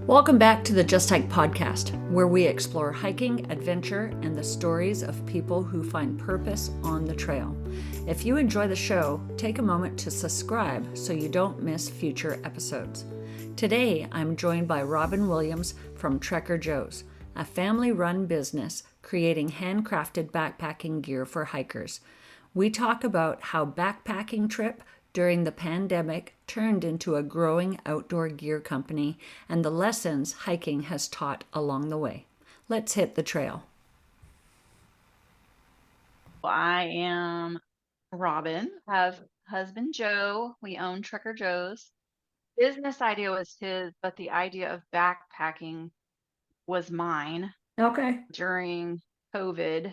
Welcome back to the Just Hyke Podcast, where we explore hiking, adventure, and the stories of people who find purpose on the trail. If you enjoy the show, take a moment to subscribe so you don't miss future episodes. Today, I'm joined by Robin Williams from Trekker Joe's, a family-run business creating handcrafted backpacking gear for hikers. We talk about how backpacking trip during the pandemic turned into a growing outdoor gear company and the lessons hiking has taught along the way. Let's hit the trail. I am Robin, have husband Joe. We own Trekker Joe's. Business idea was his, but the idea of backpacking was mine. Okay. During COVID,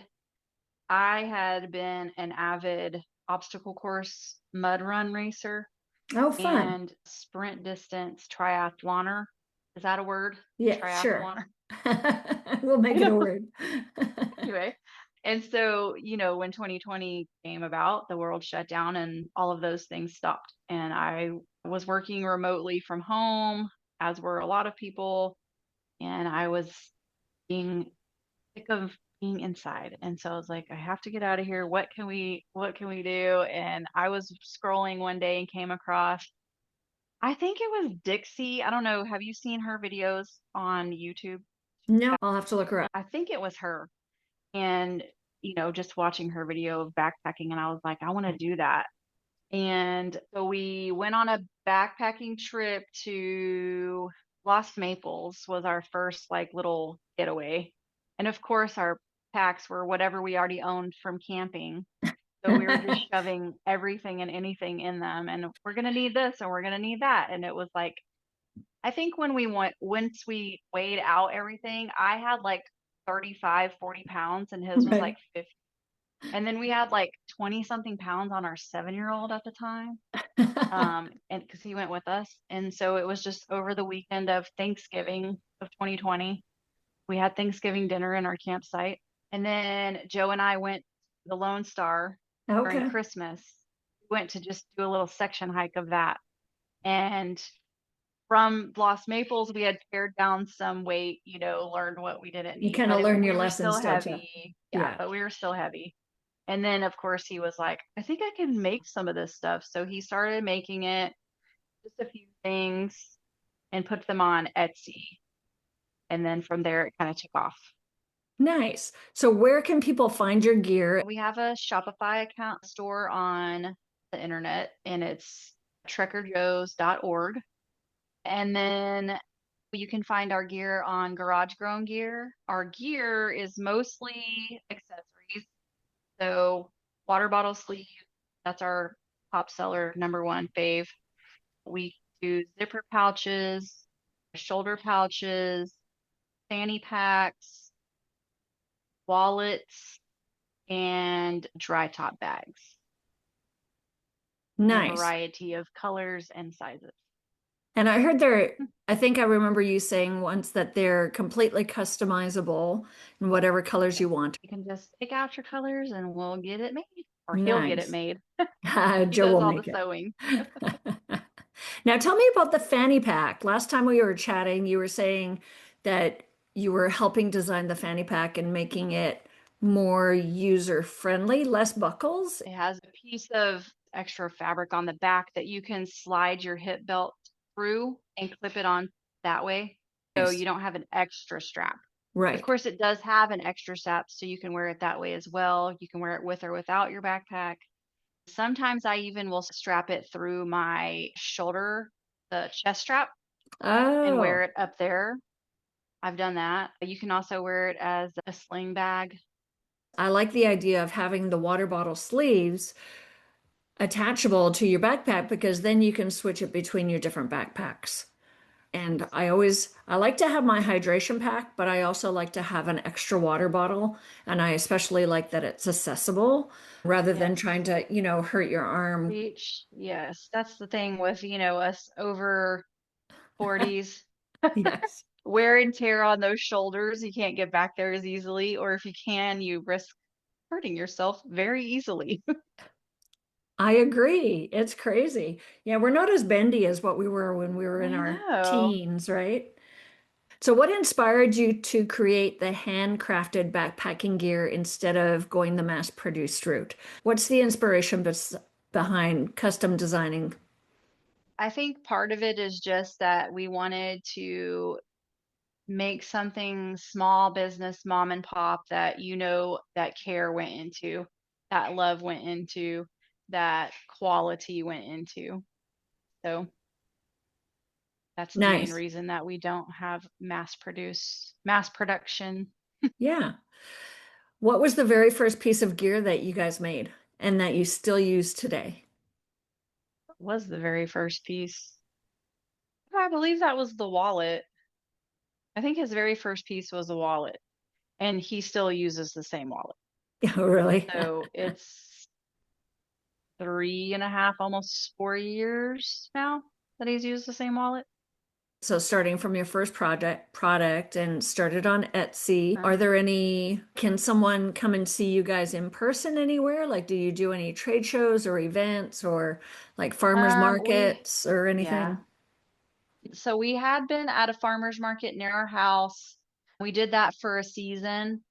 I had been an avid obstacle course mud run racer Oh, fun. and sprint distance triathloner. Is that a word? Yeah, sure. Triathloner. We'll make it a word. Anyway, and so, when 2020 came about, the world shut down and all of those things stopped. And I was working remotely from home, as were a lot of people, and I was being sick of being inside. And so I was like, I have to get out of here. What can we do? And I was scrolling one day and came across, I think it was Dixie. I don't know. Have you seen her videos on YouTube? No, I'll have to look her up. I think it was her. And just watching her video of backpacking, and I was like, I want to do that. And so we went on a backpacking trip to Lost Maples, was our first like little getaway. And of course our packs were whatever we already owned from camping. So we were just shoving everything and anything in them, and we're gonna need this and we're gonna need that. And it was like, I think once we weighed out everything, I had like 35, 40 pounds and his was Right. like 50. And then we had like 20 something pounds on our 7-year-old at the time. And because he went with us. And so it was just over the weekend of Thanksgiving of 2020. We had Thanksgiving dinner in our campsite. And then Joe and I went to the Lone Star during Okay. Christmas. We went to just do a little section hike of that. And from Lost Maples, we had pared down some weight, learned what we didn't You need, kind but of learn we your were lessons, still don't you? heavy. Yeah, Yeah. but we were still heavy. And then, of course, he was like, I think I can make some of this stuff. So he started making it, just a few things, and put them on Etsy. And then from there, it kind of took off. Nice. So where can people find your gear? We have a Shopify account store on the internet, and it's trekkerjoes.org. And then you can find our gear on Garage Grown Gear. Our gear is mostly accessories. So water bottle sleeve, that's our top seller, number one fave. We do zipper pouches, shoulder pouches, fanny packs, wallets, and dry top bags in a Nice. variety of colors and sizes. And I think I remember you saying once that they're completely customizable in whatever colors you want. You can just pick out your colors and we'll get it made, or he'll get it Nice. made. He Joe does will all the make it. sewing. Now tell me about the fanny pack. Last time we were chatting, you were saying that you were helping design the fanny pack and making it more user friendly, less buckles. It has a piece of extra fabric on the back that you can slide your hip belt through and clip it on that way. So Nice. you don't have an extra strap. Of Right. course, it does have an extra strap, so you can wear it that way as well. You can wear it with or without your backpack. Sometimes I even will strap it through my shoulder, the chest strap, and wear Oh, it up there. I've done that. You can also wear it as a sling bag. I like the idea of having the water bottle sleeves attachable to your backpack because then you can switch it between your different backpacks. And I like to have my hydration pack, but I also like to have an extra water bottle. And I especially like that it's accessible rather than Yes. trying to, hurt your arm. Reach. Yes. That's the thing with, us over 40s. Yes. Wear and tear on those shoulders. You can't get back there as easily. Or if you can, you risk hurting yourself very easily. I agree. It's crazy. Yeah, we're not as bendy as what we were when we were in I our know. teens, right? So, what inspired you to create the handcrafted backpacking gear instead of going the mass-produced route? What's the inspiration behind custom designing? I think part of it is just that we wanted to make something small business, mom and pop, that that care went into, that love went into, that quality went into. So that's the main Nice. reason that we don't have mass production. Yeah. What was the very first piece of gear that you guys made and that you still use today? Was the very first piece. I believe that was the wallet. I think his very first piece was a wallet, and he still uses the same wallet. Oh, really? So it's 3.5, almost 4 years now that he's used the same wallet. So starting from your first product and started on Etsy, Uh, are there any, can someone come and see you guys in person anywhere? Like, do you do any trade shows or events or like farmers we markets or yeah. anything? So we had been at a farmer's market near our house. We did that for a season,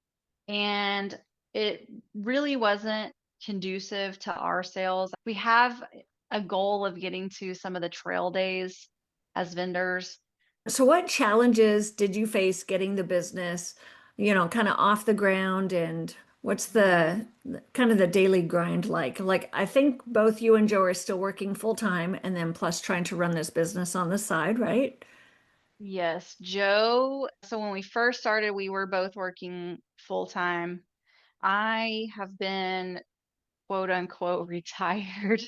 and it really wasn't conducive to our sales. We have a goal of getting to some of the trail days as vendors. So what challenges did you face getting the business, kind of off the ground and what's Mhm. the kind of the daily grind like? Like I think both you and Joe are still working full time and then plus trying to run this business on the side, right? Yes, Joe. So when we first started, we were both working full time. I have been quote unquote retired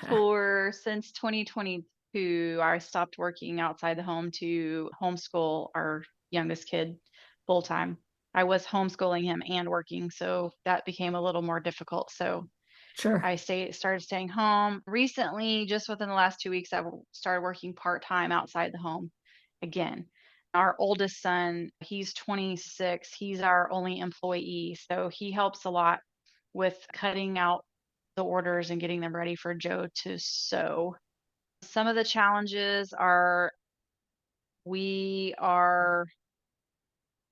for since 2022. I stopped working outside the home to homeschool our youngest kid full time. I was homeschooling him and working, so that became a little more difficult. So Sure. started staying home. Recently, just within the last 2 weeks, I've started working part-time outside the home again. Our oldest son, he's 26. He's our only employee, so he helps a lot with cutting out the orders and getting them ready for Joe to sew. Some of the challenges are we are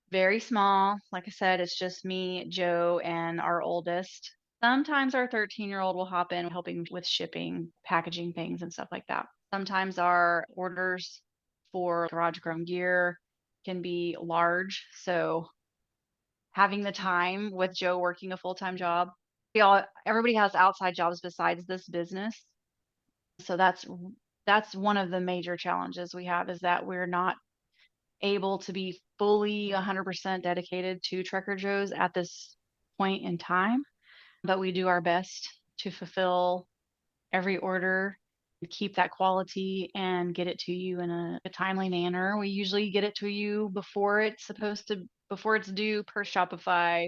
very small. Like I said, it's just me, Joe, and our oldest. Sometimes our 13-year-old will hop in helping with shipping, packaging things, and stuff like that. Sometimes our orders for garage grown gear can be large. So having the time with Joe working a full-time job, everybody has outside jobs besides this business. So that's one of the major challenges we have, is that we're not able to be fully 100% dedicated to Trekker Joe's at this point in time, but we do our best to fulfill every order, keep that quality, and get it to you in a timely manner. We usually get it to you before it's due per Shopify.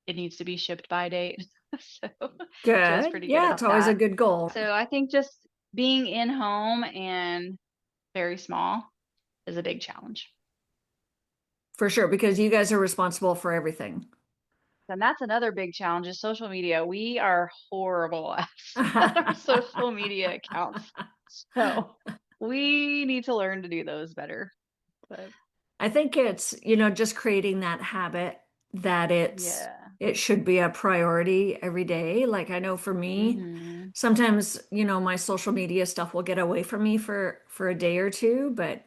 It needs to be shipped by date. So Joe's Good. pretty good Yeah, it's about always a that. good goal. So I think just being in home and very small is a big challenge. For sure, because you guys are responsible for everything. And that's another big challenge is social media. We are horrible at our social media accounts. So we need to learn to do those better. But I think it's, just creating that habit that yeah. it should be a priority every day. Like I know for me, Hmm. sometimes, my social media stuff will get away from me for a day or two, but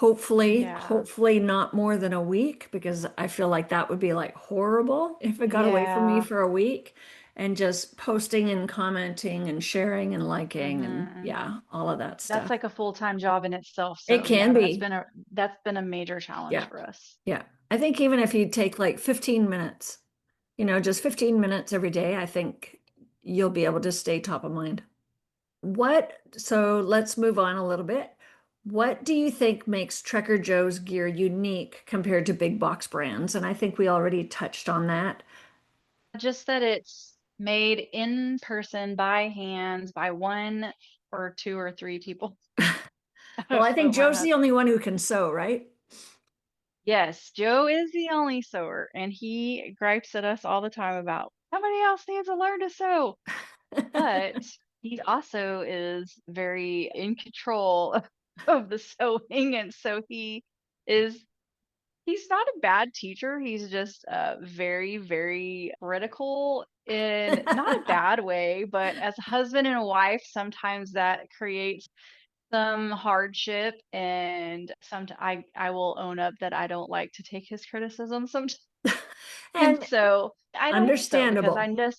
Yeah. hopefully not more than a week because I feel like that would be like horrible if it got away from me Yeah. for a week and just posting and commenting and sharing and liking and Hmm. yeah, all of that That's stuff. like a full-time job in itself. It So can yeah, be. that's been a major challenge Yeah. for us. Yeah. I think even if you take like 15 minutes, just 15 minutes every day, I think you'll be able to stay top of mind. So let's move on a little bit. What do you think makes Trekker Joe's gear unique compared to big box brands? And I think we already touched on that. Just that it's made in person by hands by one or two or three people. I Well, I don't think know my Joe's the husband. only one who can sew, right? Yes, Joe is the only sewer, and he gripes at us all the time about somebody else needs to learn to sew. But he also is very in control of the sewing, and so he is. He's not a bad teacher. He's just very, very critical in not a bad way, but as a husband and a wife, sometimes that creates some hardship. And I will own up that I don't like to take his criticism sometimes. And And so I don't think so because understandable.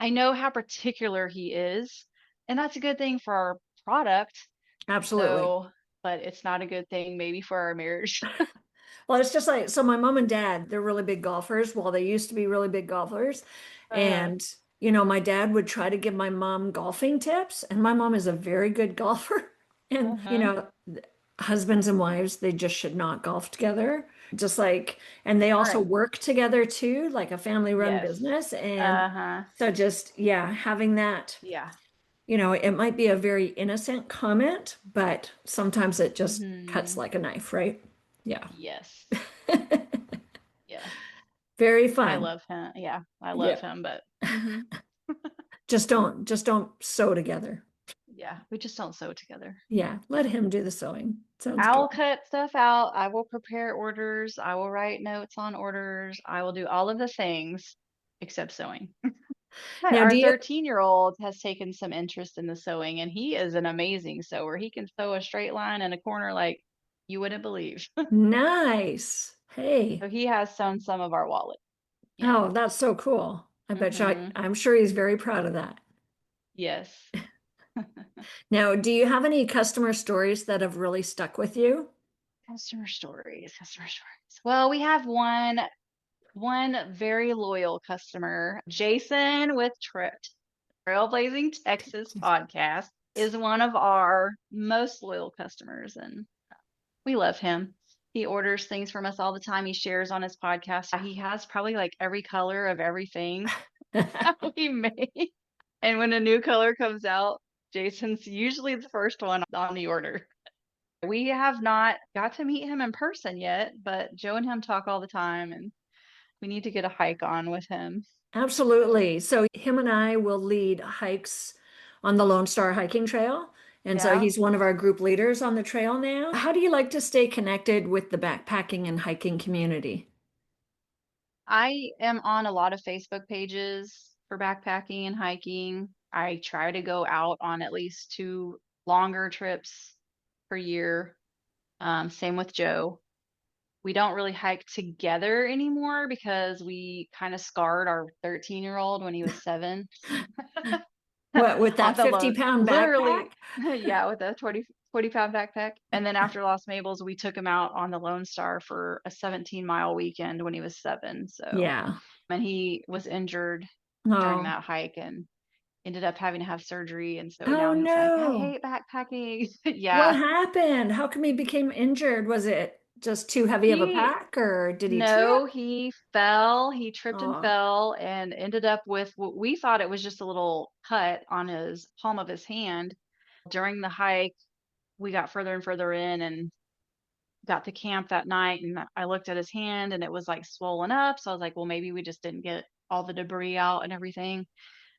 I know how particular he is, and that's a good thing for our product. Absolutely. So, but it's not a good thing maybe for our marriage. Well, it's just like, so my mom and dad, they're really big golfers. Well, they used to be really big golfers. Uh-huh. And, my dad would try to give my mom golfing tips, and my mom is a very good golfer. And, Uh-huh. husbands and wives, they just should not golf together. Just like, and they also Smart. work together too, like a family-run Yes. business. And Uh-huh. so just, yeah, having that, Yeah. it might be a very innocent comment, but sometimes it just cuts Hmm. like a knife, right? Yeah. Yes. Yes. Very I fun. love him. Yeah, I love Yeah. him, but hmm Just don't sew together. yeah, we just don't sew together. Yeah, let him do the sewing. Sounds good. I'll cut stuff out. I will prepare orders. I will write notes on orders. I will do all of the things except sewing. But Now, do our you 13-year-old has taken some interest in the sewing, and he is an amazing sewer. He can sew a straight line in a corner like you wouldn't believe. nice. Hey. So he has sewn some of our wallet. Yeah. Oh, that's so cool. I bet you Hmm. I'm sure he's very proud of that. Yes. Now, do you have any customer stories that have really stuck with you? Customer stories, customer stories. Well, we have one very loyal customer, Jason with Trailblazing Texas podcast is one of our most loyal customers, and we love him. He orders things from us all the time. He shares on his podcast. He has probably like every color of everything that we make. And when a new color comes out, Jason's usually the first one on the order. We have not got to meet him in person yet, but Joe and him talk all the time, and we need to get a hike on with him. So, Absolutely. So him and I will lead hikes on the Lone Star Hiking Trail. And so yeah. he's one of our group leaders on the trail now. How do you like to stay connected with the backpacking and hiking community? I am on a lot of Facebook pages for backpacking and hiking. I try to go out on at least two longer trips per year. Same with Joe. We don't really hike together anymore because we kind of scarred our 13-year-old when he was 7 What, with off that the 50 load. pound backpack? Literally, yeah, with a 20-pound backpack. And then after Lost Mabels, we took him out on the Lone Star for a 17-mile weekend when he was 7. So, Yeah. and he was injured during Oh, that hike and ended up having to have surgery. And so oh now he's like, I no. hate backpacking. What Yeah. happened? How come he became injured? Was it just too heavy of a He pack or did he trip? No, he fell. He tripped and Oh, fell and ended up with what we thought it was just a little cut on his palm of his hand. During the hike, we got further and further in and got to camp that night. And I looked at his hand and it was like swollen up. So I was like, well, maybe we just didn't get all the debris out and everything.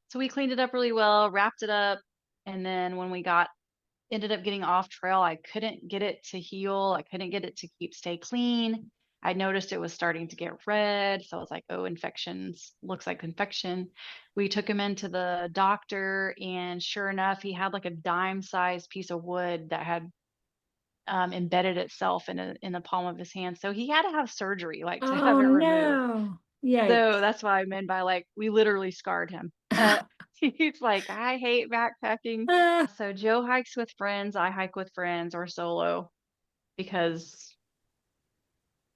So we cleaned it up really well, wrapped it up. And then when we ended up getting off trail. I couldn't get it to heal. I couldn't get it to stay clean. I noticed it was starting to get red. So I was like, oh, infections, looks like infection. We took him into the doctor, and sure enough, he had like a dime-sized piece of wood that had embedded itself in the palm of his hand. So he had to have surgery, like to have oh it removed. no. So Yikes. that's what I meant by like, we literally scarred him. He's like, I hate backpacking. Ah, So Joe hikes with friends, I hike with friends or solo because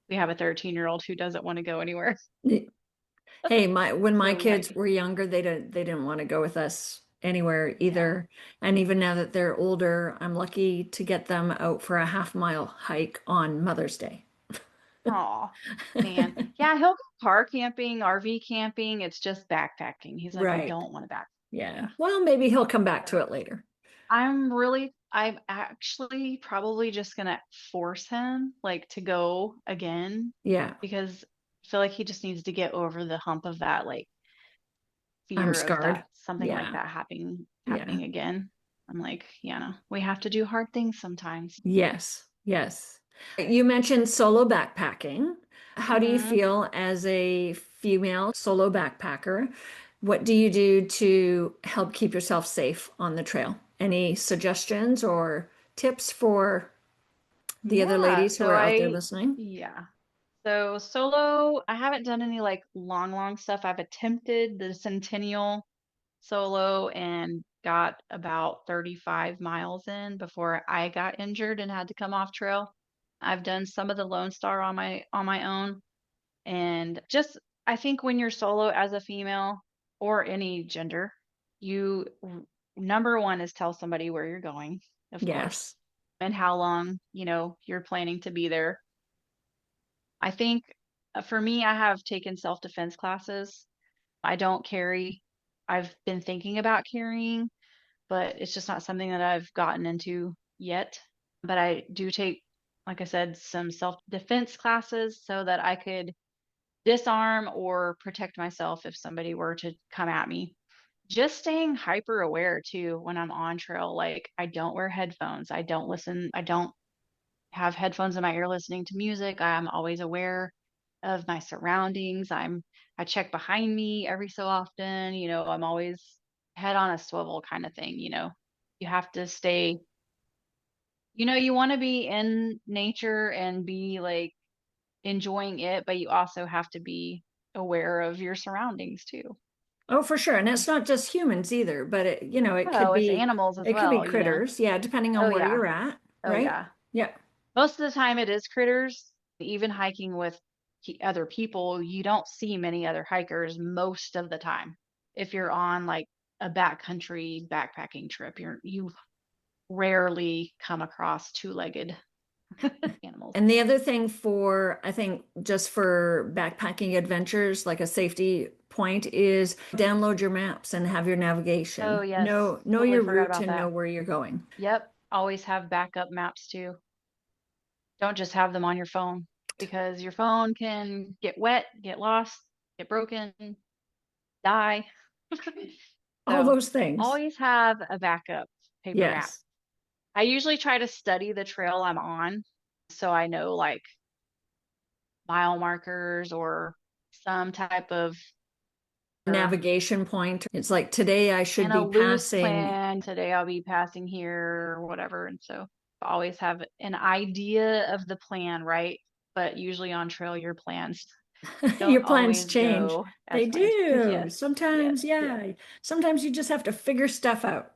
we have a 13-year-old who doesn't want to go anywhere. hey, when my So we kids hike. were younger, they didn't want to go with us anywhere Yeah. either. And even now that they're older, I'm lucky to get them out for a half-mile hike on Mother's Day. Oh, man. Yeah, he'll go car camping, RV camping. It's just backpacking. He's like, I Right. don't want to back. Yeah. Well, maybe he'll come back to So it later. I'm actually probably just gonna force him like to go again Yeah. because I feel like he just needs to get over the hump of that like I'm fear of scarred. that something like Yeah. that Yeah. happening again. I'm like, yeah, no, we have to do hard things sometimes. Yes. Yes. You mentioned solo backpacking. How do you Hmm. feel as a female solo backpacker? What do you do to help keep yourself safe on the trail? Any suggestions or tips for the other Yeah. ladies who So are out there listening? yeah. So solo, I haven't done any like long stuff. I've attempted the Centennial solo and got about 35 miles in before I got injured and had to come off trail. I've done some of the Lone Star on my own, and just I think when you're solo as a female or any gender, you number one is tell somebody where you're going, of course, Yes. and how long, you're planning to be there. I think for me, I have taken self-defense classes. I don't carry. I've been thinking about carrying, but it's just not something that I've gotten into yet. But I do take, like I said, some self-defense classes so that I could disarm or protect myself if somebody were to come at me. Just staying hyper aware too when I'm on trail. Like I don't wear headphones. I don't have headphones in my ear listening to music. I'm always aware of my surroundings. I check behind me every so often. I'm always head on a swivel kind of thing. You have to stay, you want to be in nature and be like enjoying it, but you also have to be aware of your surroundings too. Oh, for sure. And it's not just humans either, but Oh, it's animals as it could be well. critters. Yeah, depending Oh on where yeah. you're at, Oh right? yeah. Yeah. Most of the time it is critters. Even hiking with other people, you don't see many other hikers most of the time. If you're on like a backcountry backpacking trip, you rarely come across two-legged animals. And the other thing for, I think, just for backpacking adventures, like a safety point, is download your maps and have your Oh navigation. yes, Know totally your forgot route about to know that. where you're going. Yep, always have backup maps too. Don't just have them on your phone because your phone can get wet, get lost, get broken, die. All So those things. always have a backup paper map. Yes. I usually try to study the trail I'm on so I know like mile markers or some type of er, Navigation point. It's like today I should and a be loose passing. plan. Today I'll be passing here or whatever. And so I always have an idea of the plan, right? But usually on trail, your plans don't Your plans always change. go They as planned. do. Yes, yes, Sometimes, yes, yeah. Sometimes you just have to figure stuff out.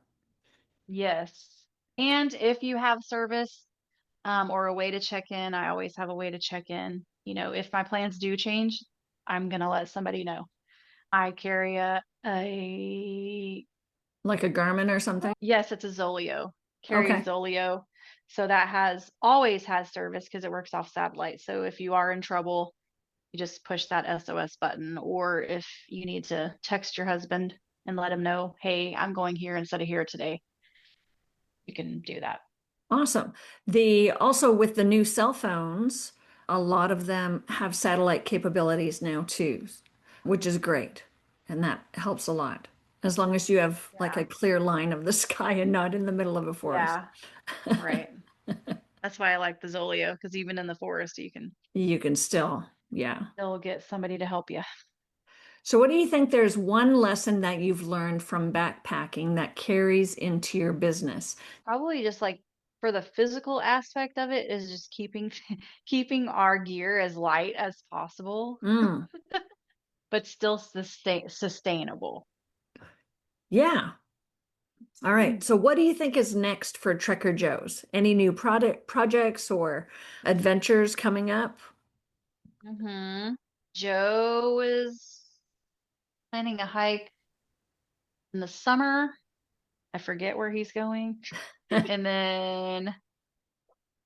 yes. And if you have service, or a way to check in, I always have a way to check in. If my plans do change, I'm gonna let somebody know. I carry a Like a Garmin or something. yes, it's a Zolio. Carry a Okay. Zolio. So that has always has service because it works off satellite. So if you are in trouble, you just push that SOS button. Or if you need to text your husband and let him know, hey, I'm going here instead of here today, you can do that. Awesome. The also with the new cell phones, a lot of them have satellite capabilities now too, which is great. And that helps a lot. As long as you have like Yeah. a clear line of the sky and not in the middle of a forest. Yeah. Right. That's why I like the Zolio because even in the forest, you can You can still, yeah. still get somebody to help you. So what do you think there's one lesson that you've learned from backpacking that carries into your business? Probably just like for the physical aspect of it is just keeping our gear as light as possible, Mm, but still sustainable. yeah. All right. Mm. So what do you think is next for Trekker Joe's? Any new product projects or adventures coming up? Mm-hmm. Joe is planning a hike in the summer. I forget where he's going. And then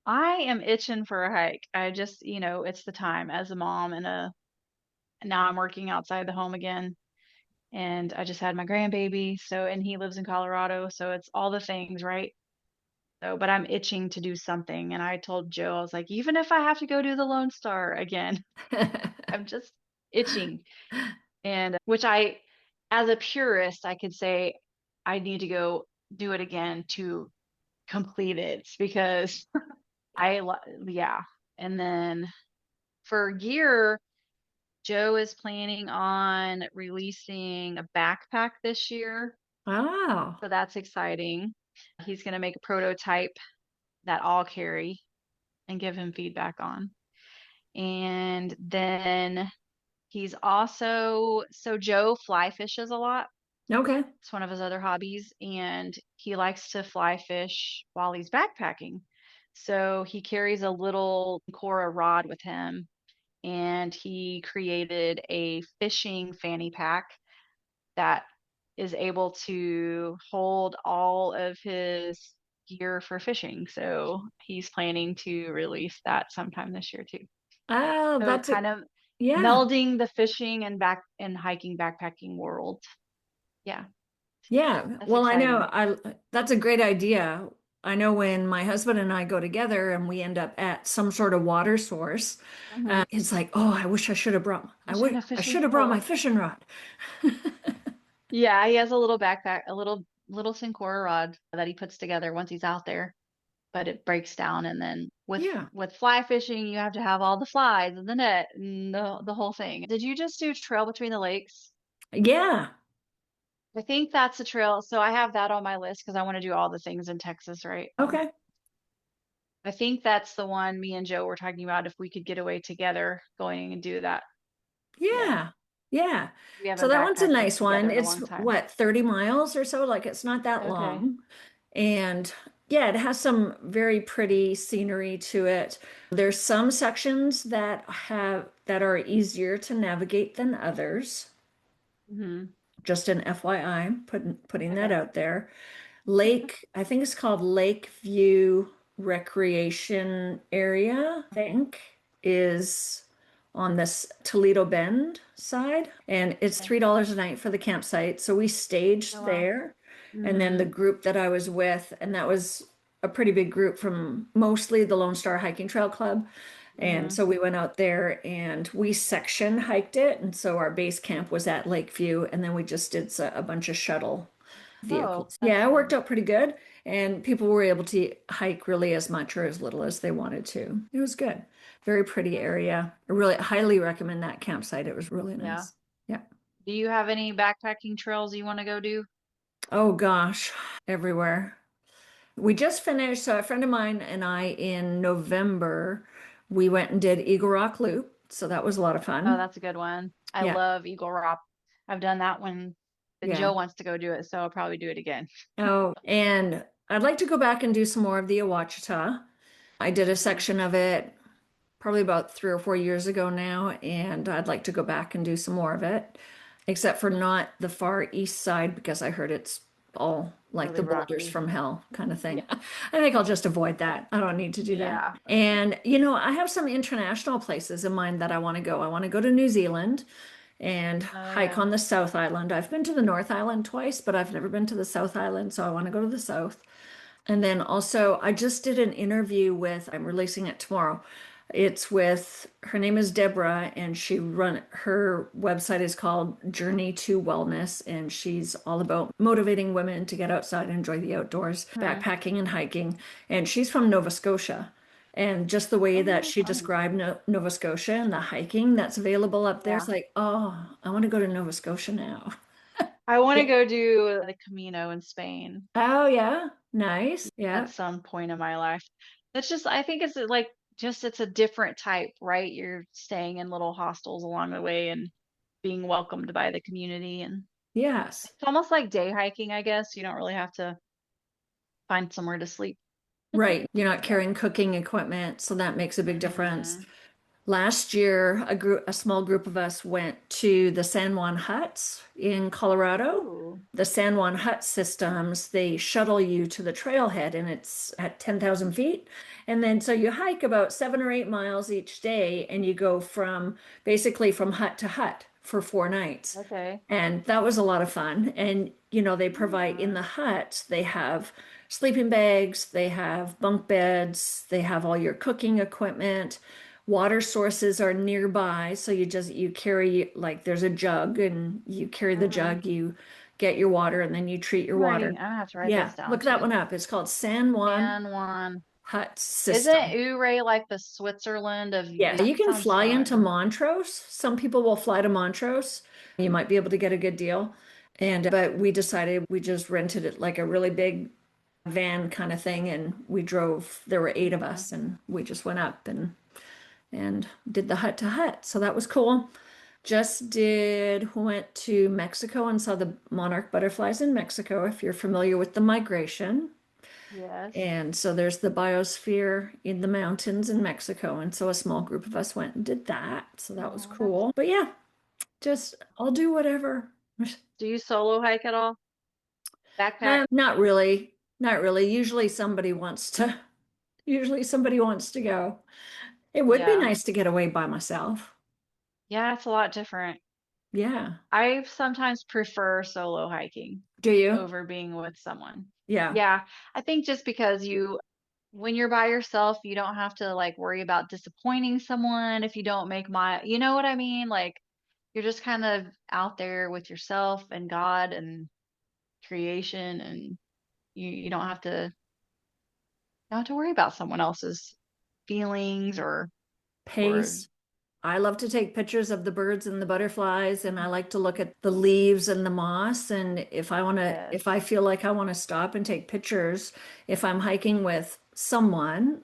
I am itching for a hike. I just, it's the time as a mom now I'm working outside the home again. And I just had my grandbaby. So, and he lives in Colorado. So it's all the things, right? So, but I'm itching to do something. And I told Joe, I was like, even if I have to go do the Lone Star again, I'm just itching. And as a purist, I could say I need to go do it again to complete it because Yeah. And then for gear, Joe is planning on releasing a backpack this year. Oh, So that's exciting. He's going to make a prototype that I'll carry and give him feedback on. And then so Joe fly fishes a lot. okay. It's one of his other hobbies, and he likes to fly fish while he's backpacking. So he carries a little Cora rod with him, and he created a fishing fanny pack that is able to hold all of his gear for fishing. So he's planning to release that sometime this year too. Oh, So that's kind of yeah. melding the fishing and hiking backpacking world. Yeah, Yeah. that's Well, I know exciting. that's a great idea. I know when my husband and I go together and we end up at some sort of water source, Hmm. it's like, oh, I wish I should have Wish I had a I fishing should have brought my pole. fishing rod. Yeah, he has a little backpack, a little Syncora rod that he puts together once he's out there, but it breaks down. And then Yeah. with fly fishing, you have to have all the flies and the net and the whole thing. Did you just do Trail Between the Lakes? Yeah. I think that's a trail. So I have that on my list because I want to do all the things in Texas, right? Okay. I think that's the one me and Joe were talking about if we could get away together going and do that. Yeah. Yeah. Yeah. We So haven't that one's a backpacked nice one. together in a It's long time. what, 30 miles or so? Like it's not that Okay. long. And yeah, it has some very pretty scenery to it. There's some sections that are easier to navigate than others. Hmm. Just an FYI, putting that Okay. out there. Lake, I think it's called Lakeview Recreation Area, I think, is on this Toledo Bend side. And it's Okay. $3 a night for the campsite. So we Oh staged wow. there. And then the Hmm. group that I was with, and that was a pretty big group from mostly the Lone Star Hiking Trail Club. And Hmm. so we went out there and we section hiked it. And so our base camp was at Lakeview. And then we just did a bunch of shuttle Oh, vehicles. that's Yeah, it worked fun. out pretty good. And people were able to hike really as much or as little as they wanted to. It was good. Very pretty That's, area. I really highly recommend that campsite. It was really yeah. nice. Yeah. Do you have any backpacking trails you want to go do? Oh gosh, everywhere. We just finished, so a friend of mine and I in November, we went and did Eagle Rock Loop. So that was a lot of Oh, fun. that's a good one. I Yeah. love Eagle Rock. I've done that one, but Yeah. Joe wants to go do it, so I'll probably do it again. Oh, and I'd like to go back and do some more of the Ouachita. I did a Hmm. section of it probably about 3 or 4 years ago now, and I'd like to go back and do some more of it, except for not the far east side because I heard it's all like the Really boulders rocky. from hell kind of thing. I think I'll just avoid that. I don't need to do that. Yeah. And I have some international places in mind that I want to go. I want to go to New Zealand and Oh hike yeah. on the South Island. I've been to the North Island twice, but I've never been to the South Island, so I want to go to the South. And then also, I just did an interview with, I'm releasing it tomorrow. It's with, her name is Deborah, and her website is called Journey to Wellness, and she's all about motivating women to get outside and enjoy the outdoors, Hmm. backpacking and hiking. And she's from Nova Scotia. And just the way that Oh, she fun. described Nova Scotia and the hiking that's available up there, it's Yeah. like, oh, I want to go to Nova Scotia now. I want to Yeah. go do the Camino in Spain Oh, yeah. Nice. at Yeah. some point in my life. It's just, I think it's like just it's a different type, right? You're staying in little hostels along the way and being welcomed by the community, and Yes. it's almost like day hiking, I guess. You don't really have to find somewhere to sleep. Right. You're not Yeah. carrying cooking equipment, so that makes a big difference. Hmm. Last year, a small group of us went to the San Juan Huts in Colorado. Ooh. The San Juan Hut systems, they shuttle you to the trailhead and it's at 10,000 feet. And then so you hike about 7 or 8 miles each day and you go basically from hut to hut for 4 nights. Okay. And that was a lot of fun. And, they provide in Hmm. the hut, they have sleeping bags, they have bunk beds, they have all your cooking equipment. Water sources are nearby. So you carry, like, there's a jug and you carry the Hmm. jug, you get your water, and then you treat your water. I'm gonna have to write Yeah, this down look that too. one up. It's called San Juan San Juan. hut system. Isn't Ouray like the Switzerland of, Yeah, you that can sounds fly into fun. Montrose. Some people will fly to Montrose. You might be able to get a good deal. But we decided we just rented it like a really big van kind of thing, and we drove. There were 8 of Yeah. us, and we just went up and did the hut to hut. So that was cool. Went to Mexico and saw the monarch butterflies in Mexico, if you're familiar with the migration. Yes. And so there's the biosphere in the mountains in Mexico. And so a small group of us went and did that. So that was Oh, that's, cool. But yeah, just I'll do whatever. do you solo hike at all? Backpack? Not really. Not really. Usually somebody wants to go. It would be Yeah. nice to get away by myself. Yeah, it's a lot different. Yeah. I sometimes prefer solo hiking Do you? over being with someone. Yeah. Yeah, I think just because when you're by yourself, you don't have to like worry about disappointing someone if you don't make you know what I mean? Like you're just kind of out there with yourself and God and creation, and you don't have to worry about someone else's feelings or Pace. I love to take pictures of the birds and the butterflies, and I like to look at the leaves and the moss. And if I yes. feel like I want to stop and take pictures, if I'm hiking with someone,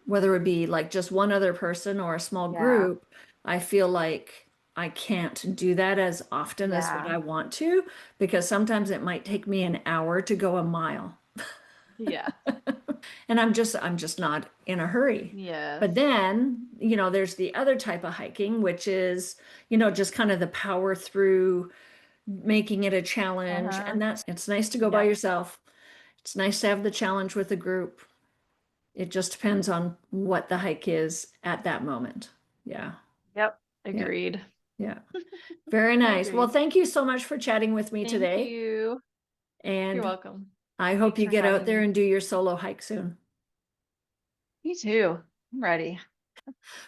whether it be like just one other person or a small Yeah. group, I feel like I can't do that as often as what Yeah. I want to, because sometimes it might take me an hour to go a mile. Yeah. And I'm just not in a hurry. Yes. But then, there's the other type of hiking, which is, just kind of the power through making it a challenge. Uh-huh. And it's nice to go by Yep. yourself. It's nice to have the challenge with a group. It just depends on what the hike is at that moment. Yeah. Yep. Yeah. Agreed. Yeah. Very nice. Well, Agreed. thank you so much for chatting with me Thank today. you. You're And welcome. I hope Thanks you for get out having there me. and do your solo hike soon. Me too. I'm ready.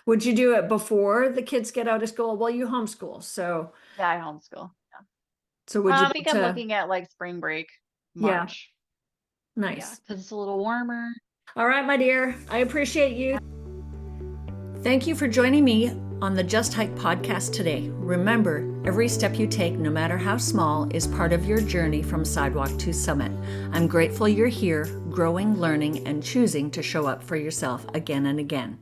Would you do it before the kids get out of school? Well, you homeschool, Yeah, I homeschool. so would you I go think I'm to, looking at like spring break, yeah, March. Yeah, nice. because it's a little warmer. All right, my dear, I appreciate you. Thank you for joining me on the Just Hyke podcast today. Remember, every step you take, no matter how small, is part of your journey from sidewalk to summit. I'm grateful you're here, growing, learning, and choosing to show up for yourself again and again.